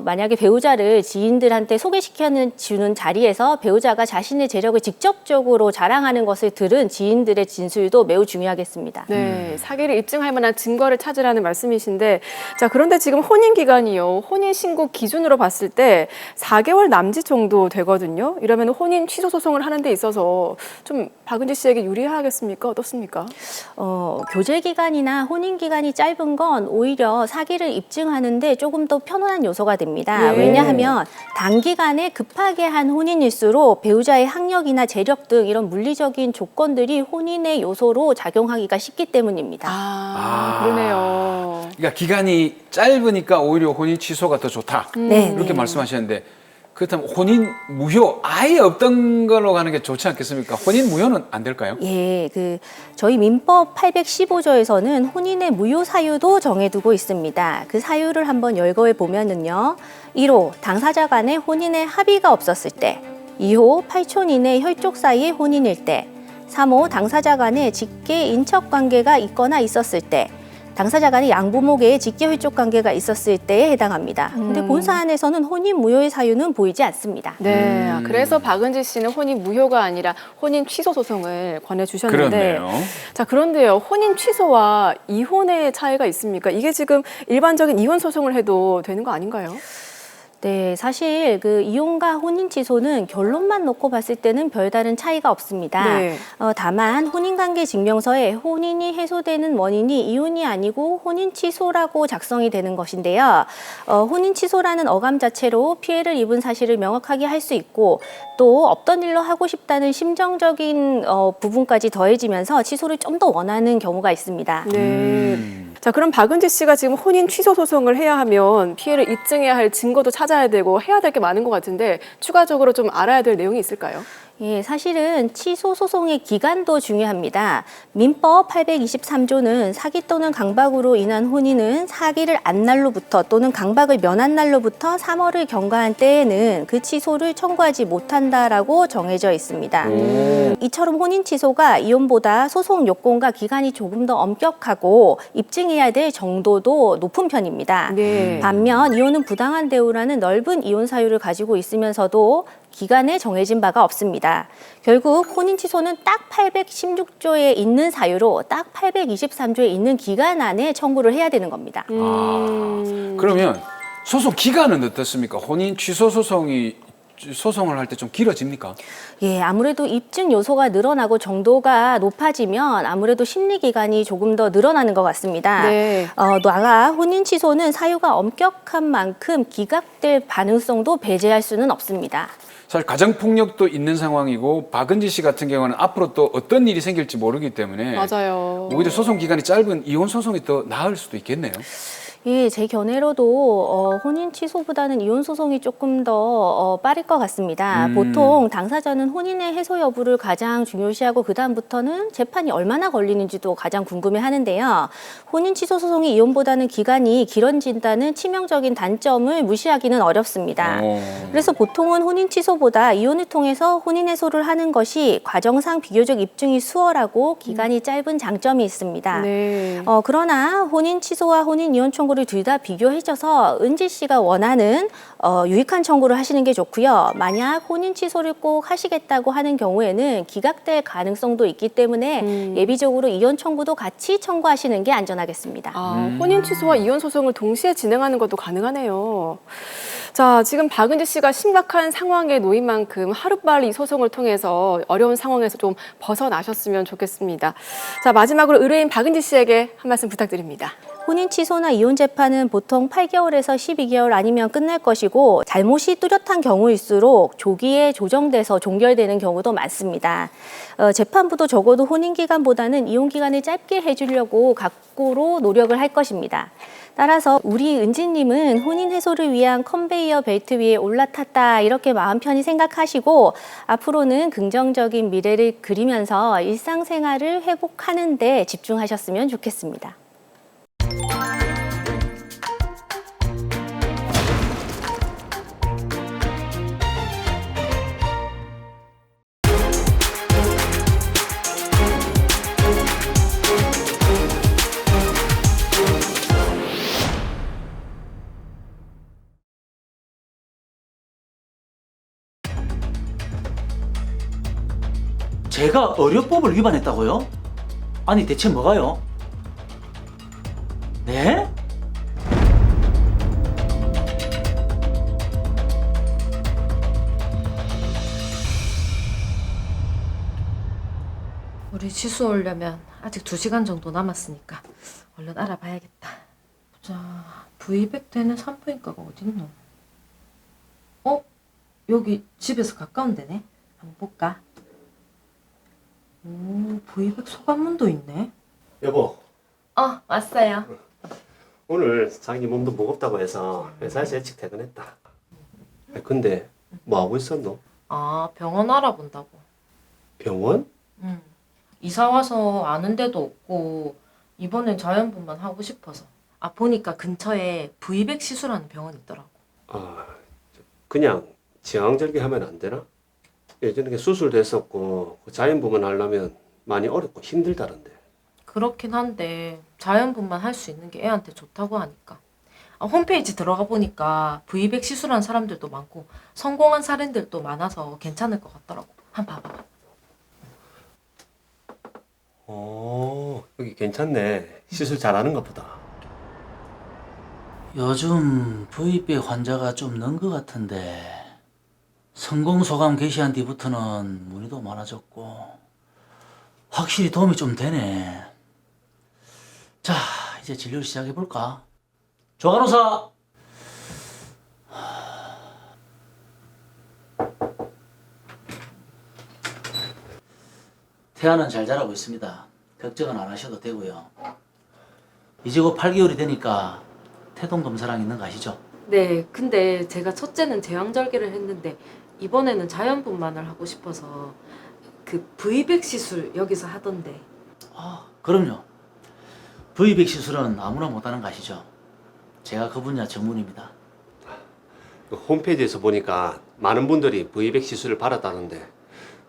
만약에 배우자를 지인들한테 소개시켜주는 자리에서 배우자가 자신의 재력을 직접적으로 자랑하는 것을 들은 지인들의 진술도 매우 중요하겠습니다. 네, 사기를 입증할 만한 증거를 찾으라는 말씀이신데, 자, 그런데 지금 혼인 기간이요. 혼인 신고 기준으로 봤을 때 4개월 남짓 정도 되거든요. 이러면 혼인 취소 소송을 하는 데 있어서 좀 박은지 씨에게 유리하겠습니까? 어떻습니까? 교제 기간이나 혼인 기간이 짧은 건 오히려 사기를 입증하는데 조금 더 편안한 요소가 됩니다. 예. 왜냐하면 단기간에 급하게 한 혼인일수록 배우자의 학력이나 재력 등 이런 물리적인 조건들이 혼인의 요소로 작용하기가 쉽기 때문입니다. 그러네요. 그러니까 기간이 짧으니까 오히려 혼인 취소가 더 좋다. 네, 이렇게 네. 말씀하셨는데 그렇다면 혼인 무효 아예 없던 걸로 가는 게 좋지 않겠습니까? 혼인 무효는 안 될까요? 예, 저희 민법 815조에서는 혼인의 무효 사유도 정해두고 있습니다. 그 사유를 한번 열거해 보면은요. 1호, 당사자 간에 혼인의 합의가 없었을 때. 2호, 8촌 이내 혈족 사이의 혼인일 때. 3호, 당사자 간에 직계 인척 관계가 있거나 있었을 때. 당사자 간의 양부모계의 직계 혈족 관계가 있었을 때에 해당합니다. 근데 본 사안에서는 혼인 무효의 사유는 보이지 않습니다. 네, 그래서 박은지 씨는 혼인 무효가 아니라 혼인 취소 소송을 권해주셨는데, 그렇네요. 자, 그런데요, 혼인 취소와 이혼의 차이가 있습니까? 이게 지금 일반적인 이혼 소송을 해도 되는 거 아닌가요? 네, 사실 이혼과 혼인 취소는 결론만 놓고 봤을 때는 별다른 차이가 없습니다. 네. 다만 혼인관계 증명서에 혼인이 해소되는 원인이 이혼이 아니고 혼인 취소라고 작성이 되는 것인데요. 혼인 취소라는 어감 자체로 피해를 입은 사실을 명확하게 할 수 있고 또 없던 일로 하고 싶다는 심정적인 부분까지 더해지면서 취소를 좀 더 원하는 경우가 있습니다. 네. 자, 그럼 박은지 씨가 지금 혼인 취소 소송을 해야 하면 피해를 입증해야 할 증거도 찾아야 되고 해야 될 게 많은 것 같은데 추가적으로 좀 알아야 될 내용이 있을까요? 예, 사실은 취소 소송의 기간도 중요합니다. 민법 823조는 사기 또는 강박으로 인한 혼인은 사기를 안 날로부터 또는 강박을 면한 날로부터 3월을 경과한 때에는 그 취소를 청구하지 못한다라고 정해져 있습니다. 이처럼 혼인 취소가 이혼보다 소송 요건과 기간이 조금 더 엄격하고 입증해야 될 정도도 높은 편입니다. 네. 반면 이혼은 부당한 대우라는 넓은 이혼 사유를 가지고 있으면서도 기간에 정해진 바가 없습니다. 결국 혼인 취소는 딱 816조에 있는 사유로 딱 823조에 있는 기간 안에 청구를 해야 되는 겁니다. 그러면 소송 기간은 어떻습니까? 혼인 취소 소송을 할 때 좀 길어집니까? 예, 아무래도 입증 요소가 늘어나고 정도가 높아지면 아무래도 심리 기간이 조금 더 늘어나는 것 같습니다. 네. 나아가 혼인 취소는 사유가 엄격한 만큼 기각될 가능성도 배제할 수는 없습니다. 사실 가정폭력도 있는 상황이고 박은지 씨 같은 경우는 앞으로 또 어떤 일이 생길지 모르기 때문에 맞아요. 오히려 소송 기간이 짧은 이혼 소송이 더 나을 수도 있겠네요. 예, 제 견해로도 혼인 취소보다는 이혼 소송이 조금 더 빠를 것 같습니다. 보통 당사자는 혼인의 해소 여부를 가장 중요시하고 그다음부터는 재판이 얼마나 걸리는지도 가장 궁금해하는데요. 혼인 취소 소송이 이혼보다는 기간이 길어진다는 치명적인 단점을 무시하기는 어렵습니다. 그래서 보통은 혼인 취소보다 이혼을 통해서 혼인 해소를 하는 것이 과정상 비교적 입증이 수월하고 기간이 짧은 장점이 있습니다. 네. 그러나 혼인 취소와 혼인 이혼 청구를 둘 다 비교해줘서 은지 씨가 원하는 유익한 청구를 하시는 게 좋고요. 만약 혼인 취소를 꼭 하시겠다고 하는 경우에는 기각될 가능성도 있기 때문에 예비적으로 이혼 청구도 같이 청구하시는 게 안전하겠습니다. 혼인 취소와 이혼 소송을 동시에 진행하는 것도 가능하네요. 자, 지금 박은지 씨가 심각한 상황에 놓인 만큼 하루빨리 이 소송을 통해서 어려운 상황에서 좀 벗어나셨으면 좋겠습니다. 자, 마지막으로 의뢰인 박은지 씨에게 한 말씀 부탁드립니다. 혼인 취소나 이혼 재판은 보통 8개월에서 12개월 아니면 끝날 것이고 잘못이 뚜렷한 경우일수록 조기에 조정돼서 종결되는 경우도 많습니다. 재판부도 적어도 혼인 기간보다는 이혼 기간을 짧게 해주려고 각고로 노력을 할 것입니다. 따라서 우리 은지님은 혼인 해소를 위한 컨베이어 벨트 위에 올라탔다 이렇게 마음 편히 생각하시고 앞으로는 긍정적인 미래를 그리면서 일상생활을 회복하는 데 집중하셨으면 좋겠습니다. 제가 의료법을 위반했다고요? 아니 대체 뭐가요? 네? 우리 치수 오려면 아직 2시간 정도 남았으니까 얼른 알아봐야겠다. 보자, V100 되는 산부인과가 어딨노? 여기 집에서 가까운 데네. 한번 볼까? 오, V100 소감문도 있네. 여보, 왔어요. 오늘 자기 몸도 무겁다고 해서 회사에서 일찍 퇴근했다. 근데 뭐 하고 있었노? 병원 알아본다고. 병원? 이사 와서 아는 데도 없고 이번엔 자연분만 하고 싶어서. 보니까 근처에 V100 시술하는 병원이 있더라고. 그냥 지향절개 하면 안 되나? 예전에 수술됐었고 자연분만 하려면 많이 어렵고 힘들다던데. 그렇긴 한데 자연분만 할 수 있는 게 애한테 좋다고 하니까. 홈페이지 들어가 보니까 V100 시술한 사람들도 많고 성공한 사례들도 많아서 괜찮을 것 같더라고. 한번 봐봐. 여기 괜찮네. 시술 잘하는 것보다. 요즘 V100 환자가 좀 는 것 같은데 성공소감 게시한 뒤부터는 문의도 많아졌고 확실히 도움이 좀 되네. 자, 이제 진료를 시작해볼까? 조간호사! 태아는 잘 자라고 있습니다. 걱정은 안 하셔도 되고요. 이제 곧 8개월이 되니까 태동 검사랑 있는 거 아시죠? 네, 근데 제가 첫째는 제왕절개를 했는데 이번에는 자연분만을 하고 싶어서 그 V100 시술 여기서 하던데. 그럼요. V100 시술은 아무나 못하는 거 아시죠? 제가 그 분야 전문입니다. 홈페이지에서 보니까 많은 분들이 V100 시술을 받았다는데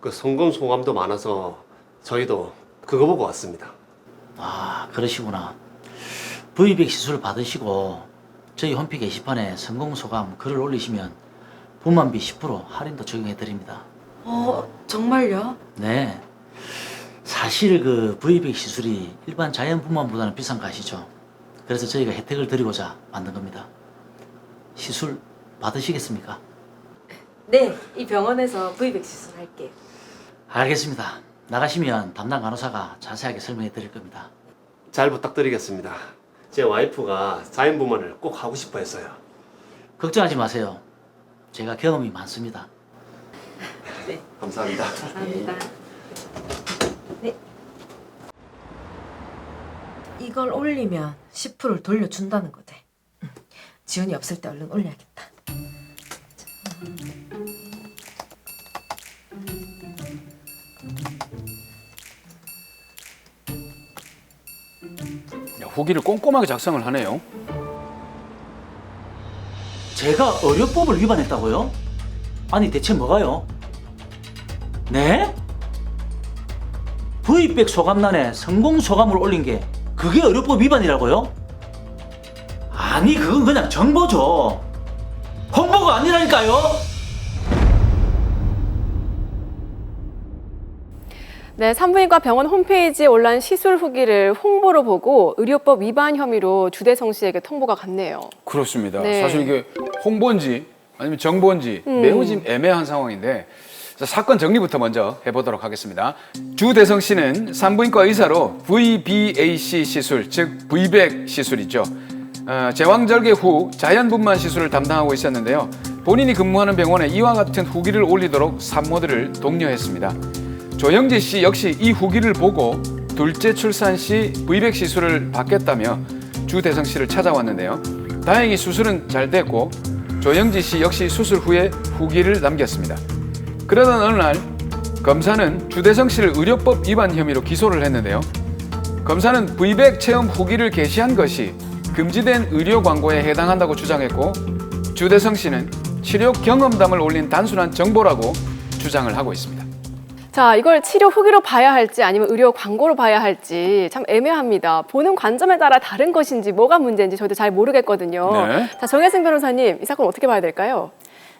그 성공 소감도 많아서 저희도 그거 보고 왔습니다. 그러시구나. V100 시술 받으시고 저희 홈페이지 게시판에 성공소감 글을 올리시면 분만비 10% 할인도 적용해 드립니다. 정말요? 네. 사실 그 V100 시술이 일반 자연 분만보다는 비싼 거 아시죠? 그래서 저희가 혜택을 드리고자 만든 겁니다. 시술 받으시겠습니까? 네, 이 병원에서 V100 시술 할게요. 알겠습니다. 나가시면 담당 간호사가 자세하게 설명해 드릴 겁니다. 잘 부탁드리겠습니다. 제 와이프가 자연분만을 꼭 하고 싶어 했어요. 걱정하지 마세요. 제가 경험이 많습니다. 네. 감사합니다. 감사합니다. 네. 이걸 올리면 10%를 돌려준다는 거지. 지훈이 없을 때 얼른 올려야겠다. 후기를 꼼꼼하게 작성을 하네요. 제가 의료법을 위반했다고요? 아니 대체 뭐가요? 네? V100 소감란에 성공 소감을 올린 게 그게 의료법 위반이라고요? 아니 그건 그냥 정보죠. 홍보가 아니라니까요. 네, 산부인과 병원 홈페이지에 올라온 시술 후기를 홍보로 보고 의료법 위반 혐의로 주대성 씨에게 통보가 갔네요. 그렇습니다. 네. 사실 이게 홍보인지 아니면 정보인지 매우 지금 애매한 상황인데 자, 사건 정리부터 먼저 해보도록 하겠습니다. 주대성 씨는 산부인과 의사로 VBAC 시술, 즉 V100 시술이죠. 제왕절개 후 자연분만 시술을 담당하고 있었는데요. 본인이 근무하는 병원에 이와 같은 후기를 올리도록 산모들을 독려했습니다. 조영재 씨 역시 이 후기를 보고 둘째 출산 시 V100 시술을 받겠다며 주대성 씨를 찾아왔는데요. 다행히 수술은 잘 됐고 조영지 씨 역시 수술 후에 후기를 남겼습니다. 그러던 어느 날 검사는 주대성 씨를 의료법 위반 혐의로 기소를 했는데요. 검사는 V백 체험 후기를 게시한 것이 금지된 의료 광고에 해당한다고 주장했고 주대성 씨는 치료 경험담을 올린 단순한 정보라고 주장을 하고 있습니다. 자, 이걸 치료 후기로 봐야 할지 아니면 의료 광고로 봐야 할지 참 애매합니다. 보는 관점에 따라 다른 것인지 뭐가 문제인지 저도 잘 모르겠거든요. 네. 자, 정혜승 변호사님, 이 사건 어떻게 봐야 될까요?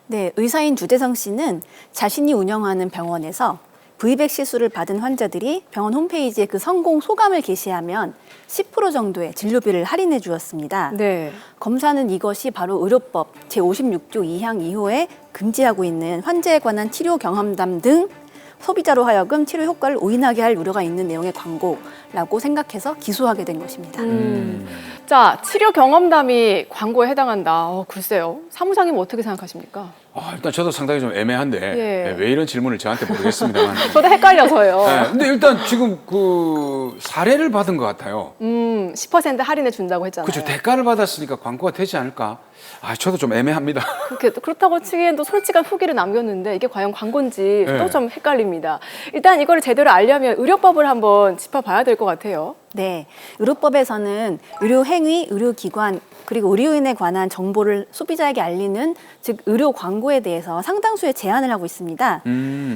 네, 의사인 주대성 씨는 자신이 운영하는 병원에서 V백 시술을 받은 환자들이 병원 홈페이지에 그 성공 소감을 게시하면 10% 정도의 진료비를 할인해 주었습니다. 네. 검사는 이것이 바로 의료법 제56조 2항 2호에 금지하고 있는 환자에 관한 치료 경험담 등 소비자로 하여금 치료 효과를 오인하게 할 우려가 있는 내용의 광고라고 생각해서 기소하게 된 것입니다. 자, 치료 경험담이 광고에 해당한다. 글쎄요. 사무장님 어떻게 생각하십니까? 일단 저도 상당히 좀 애매한데 예. 왜 이런 질문을 저한테 모르겠습니다만. 저도 헷갈려서요. 네, 근데 일단 지금 그 사례를 받은 것 같아요. 10% 할인해 준다고 했잖아요. 그렇죠. 대가를 받았으니까 광고가 되지 않을까? 저도 좀 애매합니다. 그렇다고 치기엔 또 솔직한 후기를 남겼는데 이게 과연 광고인지 네. 또 좀 헷갈립니다. 일단 이거를 제대로 알려면 의료법을 한번 짚어봐야 될 것 같아요. 네, 의료법에서는 의료 행위, 의료기관 그리고 의료인에 관한 정보를 소비자에게 알리는 즉 의료 광고에 대해서 상당수의 제한을 하고 있습니다.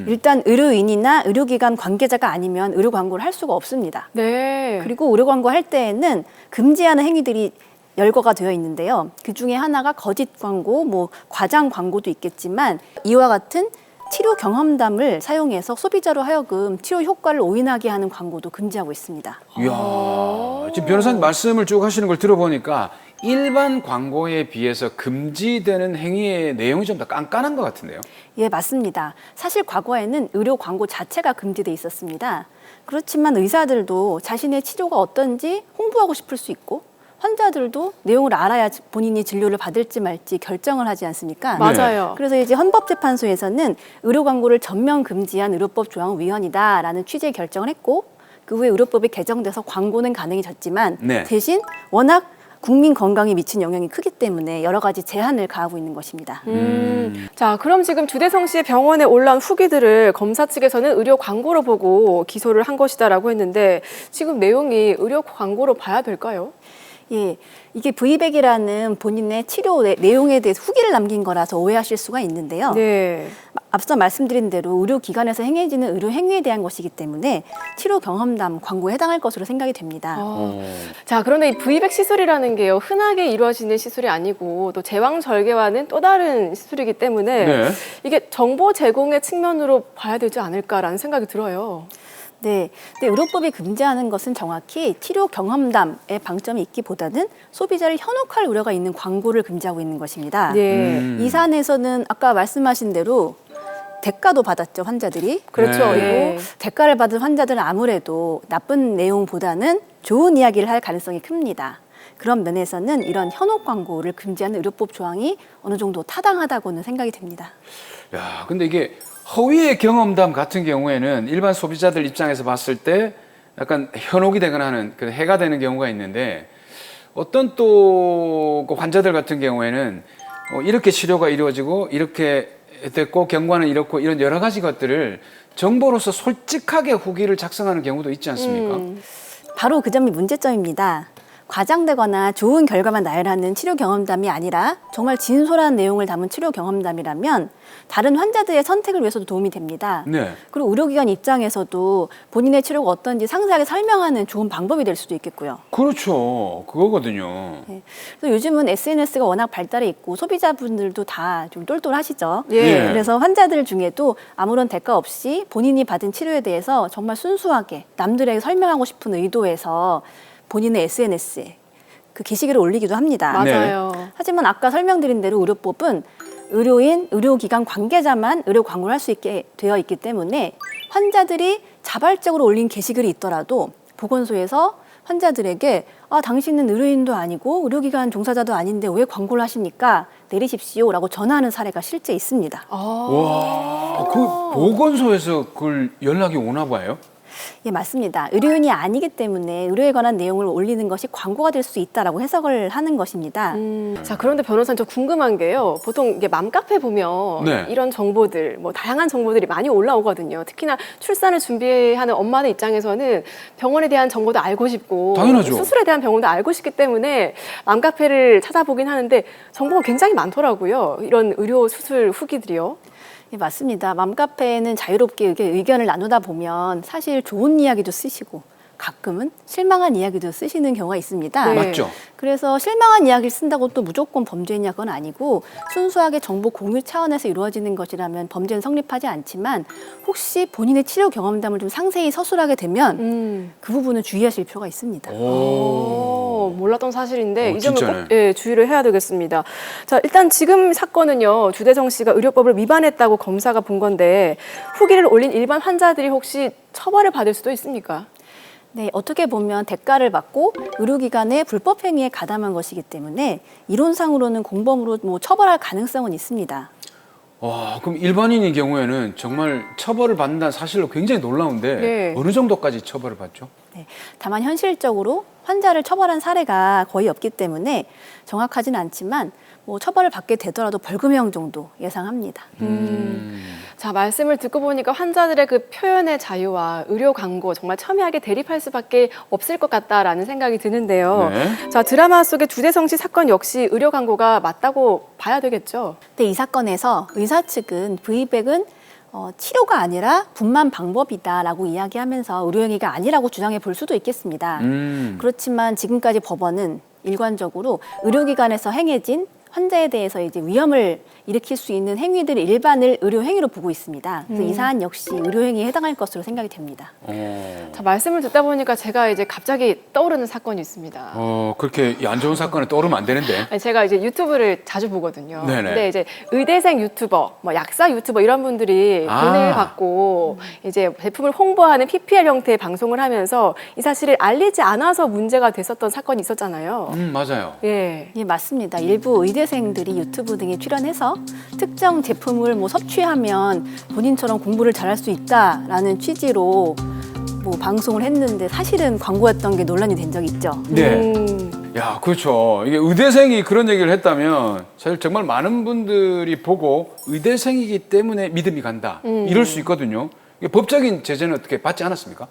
일단 의료인이나 의료기관 관계자가 아니면 의료 광고를 할 수가 없습니다. 네. 그리고 의료 광고 할 때에는 금지하는 행위들이 열거가 되어 있는데요. 그 중에 하나가 거짓 광고, 과장 광고도 있겠지만 이와 같은 치료 경험담을 사용해서 소비자로 하여금 치료 효과를 오인하게 하는 광고도 금지하고 있습니다. 이야, 지금 변호사님 말씀을 쭉 하시는 걸 들어보니까 일반 광고에 비해서 금지되는 행위의 내용이 좀 더 깐깐한 것 같은데요. 예, 맞습니다. 사실 과거에는 의료 광고 자체가 금지돼 있었습니다. 그렇지만 의사들도 자신의 치료가 어떤지 홍보하고 싶을 수 있고 환자들도 내용을 알아야 본인이 진료를 받을지 말지 결정을 하지 않습니까? 맞아요. 그래서 이제 헌법재판소에서는 의료 광고를 전면 금지한 의료법 조항 위헌이다라는 취지의 결정을 했고 그 후에 의료법이 개정돼서 광고는 가능해졌지만 네. 대신 워낙 국민 건강에 미친 영향이 크기 때문에 여러 가지 제한을 가하고 있는 것입니다. 자, 그럼 지금 주대성 씨의 병원에 올라온 후기들을 검사 측에서는 의료 광고로 보고 기소를 한 것이다라고 했는데 지금 내용이 의료 광고로 봐야 될까요? 예, 이게 V백이라는 본인의 치료 내용에 대해서 후기를 남긴 거라서 오해하실 수가 있는데요. 네. 앞서 말씀드린 대로 의료기관에서 행해지는 의료 행위에 대한 것이기 때문에 치료 경험담 광고에 해당할 것으로 생각이 됩니다. 자, 그런데 이 V백 시술이라는 게요, 흔하게 이루어지는 시술이 아니고 또 제왕 절개와는 또 다른 시술이기 때문에 네. 이게 정보 제공의 측면으로 봐야 되지 않을까라는 생각이 들어요. 네, 근데 의료법이 금지하는 것은 정확히 치료 경험담의 방점이 있기보다는 소비자를 현혹할 우려가 있는 광고를 금지하고 있는 것입니다. 네. 이 사안에서는 아까 말씀하신 대로 대가도 받았죠, 환자들이. 그렇죠. 그리고 예. 대가를 받은 환자들은 아무래도 나쁜 내용보다는 좋은 이야기를 할 가능성이 큽니다. 그런 면에서는 이런 현혹 광고를 금지하는 의료법 조항이 어느 정도 타당하다고는 생각이 됩니다. 야, 근데 이게 허위의 경험담 같은 경우에는 일반 소비자들 입장에서 봤을 때 약간 현혹이 되거나 하는 그런 해가 되는 경우가 있는데 어떤 또 그 환자들 같은 경우에는 이렇게 치료가 이루어지고 이렇게 됐고 경과는 이렇고 이런 여러 가지 것들을 정보로서 솔직하게 후기를 작성하는 경우도 있지 않습니까? 바로 그 점이 문제점입니다. 과장되거나 좋은 결과만 나열하는 치료 경험담이 아니라 정말 진솔한 내용을 담은 치료 경험담이라면 다른 환자들의 선택을 위해서도 도움이 됩니다. 네. 그리고 의료기관 입장에서도 본인의 치료가 어떤지 상세하게 설명하는 좋은 방법이 될 수도 있겠고요. 그렇죠. 그거거든요. 그래서 요즘은 SNS가 워낙 발달해 있고 소비자분들도 다 좀 똘똘하시죠. 예. 그래서 환자들 중에도 아무런 대가 없이 본인이 받은 치료에 대해서 정말 순수하게 남들에게 설명하고 싶은 의도에서 본인의 SNS에 그 게시글을 올리기도 합니다. 맞아요. 하지만 아까 설명드린 대로 의료법은 의료인, 의료기관 관계자만 의료 광고를 할 수 있게 되어 있기 때문에 환자들이 자발적으로 올린 게시글이 있더라도 보건소에서 환자들에게 당신은 의료인도 아니고 의료기관 종사자도 아닌데 왜 광고를 하십니까? 내리십시오라고 전화하는 사례가 실제 있습니다. 와, 그 보건소에서 그걸 연락이 오나 봐요? 예, 맞습니다. 의료인이 아니기 때문에 의료에 관한 내용을 올리는 것이 광고가 될 수 있다라고 해석을 하는 것입니다. 자, 그런데 변호사님 저 궁금한 게요. 보통 이게 맘카페 보면 네. 이런 정보들, 뭐 다양한 정보들이 많이 올라오거든요. 특히나 출산을 준비하는 엄마들 입장에서는 병원에 대한 정보도 알고 싶고 당연하죠. 수술에 대한 병원도 알고 싶기 때문에 맘카페를 찾아보긴 하는데 정보가 굉장히 많더라고요. 이런 의료 수술 후기들이요. 예, 맞습니다. 맘카페에는 자유롭게 의견을 나누다 보면 사실 좋은 이야기도 쓰시고 가끔은 실망한 이야기도 쓰시는 경우가 있습니다. 네. 맞죠? 그래서 실망한 이야기를 쓴다고 또 무조건 범죄냐 그건 아니고 순수하게 정보 공유 차원에서 이루어지는 것이라면 범죄는 성립하지 않지만 혹시 본인의 치료 경험담을 좀 상세히 서술하게 되면 그 부분은 주의하실 필요가 있습니다. 몰랐던 사실인데 이 점을 진짜네. 꼭 주의를 해야 되겠습니다. 자, 일단 지금 사건은요. 주대성 씨가 의료법을 위반했다고 검사가 본 건데 후기를 올린 일반 환자들이 혹시 처벌을 받을 수도 있습니까? 네, 어떻게 보면 대가를 받고 의료기관의 불법 행위에 가담한 것이기 때문에 이론상으로는 공범으로 처벌할 가능성은 있습니다. 와, 그럼 일반인의 경우에는 정말 처벌을 받는다는 사실로 굉장히 놀라운데 네. 어느 정도까지 처벌을 받죠? 네, 다만 현실적으로 환자를 처벌한 사례가 거의 없기 때문에 정확하진 않지만 처벌을 받게 되더라도 벌금형 정도 예상합니다. 자, 말씀을 듣고 보니까 환자들의 그 표현의 자유와 의료 광고 정말 첨예하게 대립할 수밖에 없을 것 같다라는 생각이 드는데요. 네. 자, 드라마 속의 주대성 씨 사건 역시 의료 광고가 맞다고 봐야 되겠죠? 근데 이 사건에서 의사 측은 V백은 치료가 아니라 분만 방법이다라고 이야기하면서 의료행위가 아니라고 주장해 볼 수도 있겠습니다. 그렇지만 지금까지 법원은 일관적으로 의료기관에서 행해진 환자에 대해서 이제 위험을 일으킬 수 있는 행위들을 일반을 의료행위로 보고 있습니다. 그래서 이 사안 역시 의료행위에 해당할 것으로 생각이 됩니다. 자, 말씀을 듣다 보니까 제가 이제 갑자기 떠오르는 사건이 있습니다. 그렇게 안 좋은 사건에 떠오르면 안 되는데. 아니, 제가 이제 유튜브를 자주 보거든요. 네네. 근데 이제 의대생 유튜버, 약사 유튜버 이런 분들이 돈을 받고 이제 제품을 홍보하는 PPL 형태의 방송을 하면서 이 사실을 알리지 않아서 문제가 됐었던 사건이 있었잖아요. 맞아요. 예. 예, 맞습니다. 일부 의대생들이 유튜브 등에 출연해서 특정 제품을 섭취하면 본인처럼 공부를 잘할 수 있다라는 취지로 방송을 했는데 사실은 광고였던 게 논란이 된 적이 있죠. 네. 야, 그렇죠. 이게 의대생이 그런 얘기를 했다면 사실 정말 많은 분들이 보고 의대생이기 때문에 믿음이 간다. 이럴 수 있거든요. 이게 법적인 제재는 어떻게 받지 않았습니까?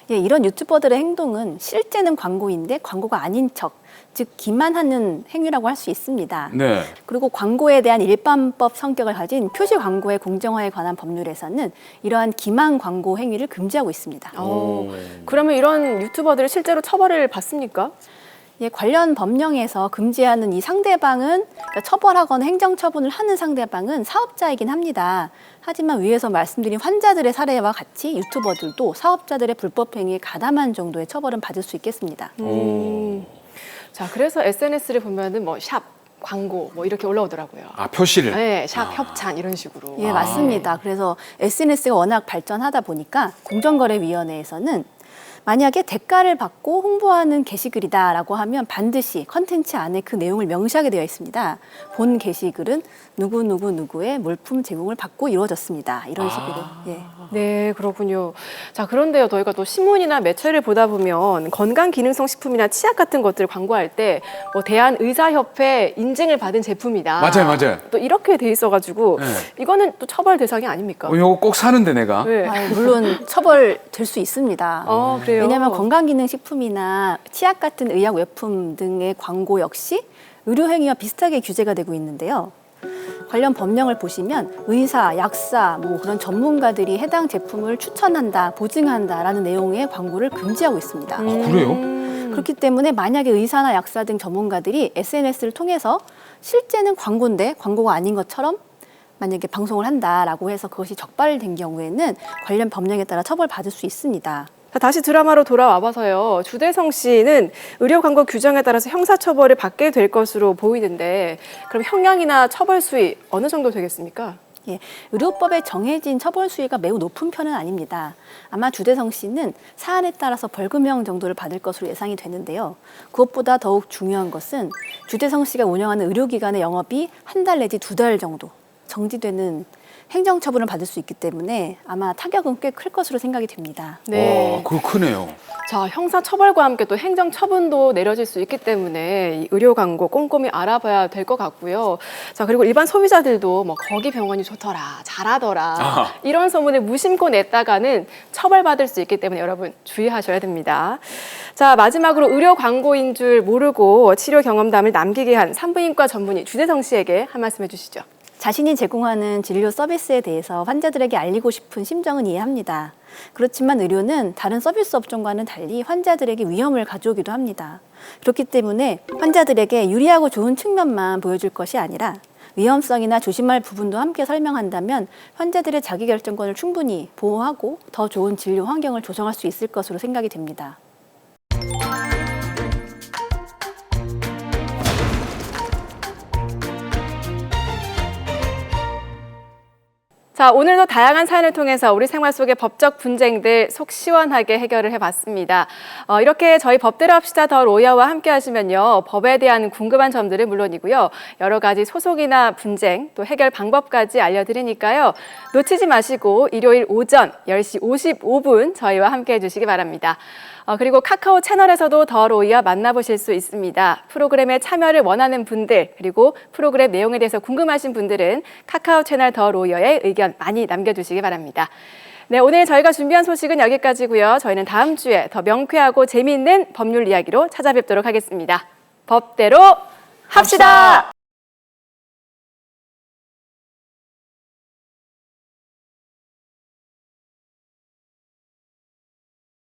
예, 이런 유튜버들의 행동은 실제는 광고인데 광고가 아닌 척, 즉 기만하는 행위라고 할 수 있습니다. 네. 그리고 광고에 대한 일반법 성격을 가진 표시 광고의 공정화에 관한 법률에서는 이러한 기만 광고 행위를 금지하고 있습니다. 그러면 이런 유튜버들이 실제로 처벌을 받습니까? 예, 관련 법령에서 금지하는 이 상대방은 그러니까 처벌하거나 행정처분을 하는 상대방은 사업자이긴 합니다. 하지만 위에서 말씀드린 환자들의 사례와 같이 유튜버들도 사업자들의 불법 행위에 가담한 정도의 처벌은 받을 수 있겠습니다. 자, 그래서 SNS를 보면은 샵 광고 이렇게 올라오더라고요. 표시를. 네, 샵 협찬 이런 식으로. 예, 맞습니다. 그래서 SNS가 워낙 발전하다 보니까 공정거래위원회에서는 만약에 대가를 받고 홍보하는 게시글이다라고 하면 반드시 컨텐츠 안에 그 내용을 명시하게 되어 있습니다. 본 게시글은 누구의 물품 제공을 받고 이루어졌습니다. 이런 식으로. 예. 네, 그렇군요. 자, 그런데요, 저희가 또 신문이나 매체를 보다 보면 건강기능성 식품이나 치약 같은 것들 광고할 때 대한의사협회 인증을 받은 제품이다. 맞아요. 또 이렇게 돼 있어가지고 네. 이거는 또 처벌 대상이 아닙니까? 이거 꼭 사는데 내가. 네. 물론 처벌될 수 있습니다. 그래요? 왜냐하면 건강기능식품이나 치약 같은 의약 외품 등의 광고 역시 의료행위와 비슷하게 규제가 되고 있는데요. 관련 법령을 보시면 의사, 약사, 그런 전문가들이 해당 제품을 추천한다, 보증한다라는 내용의 광고를 금지하고 있습니다. 그래요? 그렇기 때문에 만약에 의사나 약사 등 전문가들이 SNS를 통해서 실제는 광고인데 광고가 아닌 것처럼 만약에 방송을 한다라고 해서 그것이 적발된 경우에는 관련 법령에 따라 처벌받을 수 있습니다. 자, 다시 드라마로 돌아와봐서요. 주대성 씨는 의료 광고 규정에 따라서 형사처벌을 받게 될 것으로 보이는데 그럼 형량이나 처벌 수위 어느 정도 되겠습니까? 예, 의료법에 정해진 처벌 수위가 매우 높은 편은 아닙니다. 아마 주대성 씨는 사안에 따라서 벌금형 정도를 받을 것으로 예상이 되는데요. 그것보다 더욱 중요한 것은 주대성 씨가 운영하는 의료기관의 영업이 1달 내지 2달 정도 정지되는 행정처분을 받을 수 있기 때문에 아마 타격은 꽤 클 것으로 생각이 됩니다. 네. 그거 크네요. 자, 형사처벌과 함께 또 행정처분도 내려질 수 있기 때문에 이 의료 광고 꼼꼼히 알아봐야 될 것 같고요. 자, 그리고 일반 소비자들도 뭐 거기 병원이 좋더라, 잘하더라 아하. 이런 소문을 무심코 냈다가는 처벌받을 수 있기 때문에 여러분 주의하셔야 됩니다. 자, 마지막으로 의료 광고인 줄 모르고 치료 경험담을 남기게 한 산부인과 전문의 주대성 씨에게 한 말씀 해주시죠. 자신이 제공하는 진료 서비스에 대해서 환자들에게 알리고 싶은 심정은 이해합니다. 그렇지만 의료는 다른 서비스 업종과는 달리 환자들에게 위험을 가져오기도 합니다. 그렇기 때문에 환자들에게 유리하고 좋은 측면만 보여줄 것이 아니라 위험성이나 조심할 부분도 함께 설명한다면 환자들의 자기결정권을 충분히 보호하고 더 좋은 진료 환경을 조성할 수 있을 것으로 생각이 됩니다. 자, 오늘도 다양한 사연을 통해서 우리 생활 속의 법적 분쟁들 속 시원하게 해결을 해봤습니다. 이렇게 저희 법대로 합시다 더 로이어와 함께 하시면요. 법에 대한 궁금한 점들은 물론이고요. 여러 가지 소송이나 분쟁, 또 해결 방법까지 알려드리니까요. 놓치지 마시고 일요일 오전 10시 55분 저희와 함께 해주시기 바랍니다. 그리고 카카오 채널에서도 더 로이어 만나보실 수 있습니다. 프로그램에 참여를 원하는 분들, 그리고 프로그램 내용에 대해서 궁금하신 분들은 카카오 채널 더 로이어에 의견 많이 남겨주시기 바랍니다. 네, 오늘 저희가 준비한 소식은 여기까지고요. 저희는 다음 주에 더 명쾌하고 재미있는 법률 이야기로 찾아뵙도록 하겠습니다. 법대로 합시다.